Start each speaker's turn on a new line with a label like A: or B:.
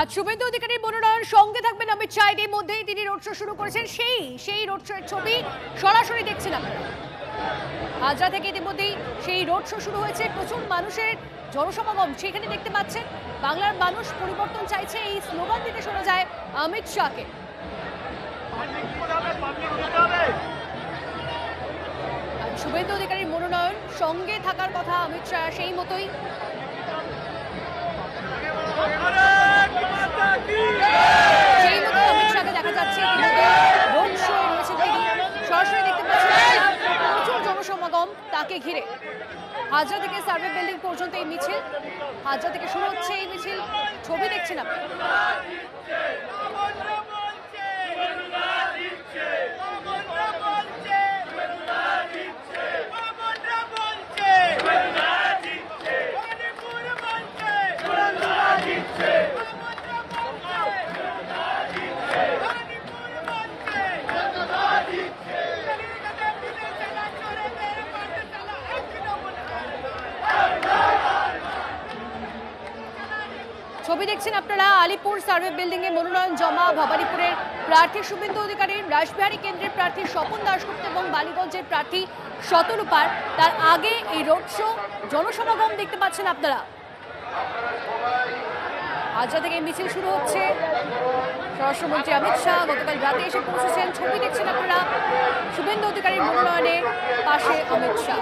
A: আজ শুভেন্দু অধিকারীর মনোনয়ন সঙ্গে থাকবেন অমিত শাহ। এর মধ্যেই তিনি রোড শো শুরু করেছেন। সেই রোড শো এর ছবি সরাসরি দেখছেন আপনারা। হাজরা থেকে ইতিমধ্যেই সেই রোড শো শুরু হয়েছে। প্রচুর মানুষের জনসমাগম সেখানে দেখতে পাচ্ছেন। বাংলার মানুষ পরিবর্তন চাইছে, এই স্লোগান দিতে শোনা যায় অমিত শাহকে। শুভেন্দু অধিকারীর মনোনয়ন সঙ্গে থাকার কথা অমিত শাহ, সেই মতোই অমিত শাহকে দেখা যাচ্ছে। রোড শো রয়েছে, তিনি সরাসরি দেখতে পাচ্ছেন প্রচুর জনসমাগম তাকে ঘিরে। হাজরা থেকে সার্ভে বিল্ডিং পর্যন্ত এই মিছিল, হাজরা থেকে শুরু হচ্ছে এই মিছিল। ছবি দেখছেন আপনি। ছবি দেখছেন আপনারা আলিপুর সার্ভে বিল্ডিং এ মনোনয়ন জমা ভবানীপুরের প্রার্থী শুভেন্দু অধিকারী, রাসবিহারী কেন্দ্রের প্রার্থী স্বপন দাশগুপ্ত এবং বালিগঞ্জের প্রার্থী শতরূপার। তার আগে এই রোড শো জনসমাগম দেখতে পাচ্ছেন আপনারা। হাজরা থেকে মিছিল শুরু হচ্ছে। স্বরাষ্ট্রমন্ত্রী অমিত শাহ গতকাল রাতে এসে পৌঁছেছেন। ছবি দেখছেন আপনারা শুভেন্দু অধিকারীর মনোনয়নের পাশে অমিত শাহ।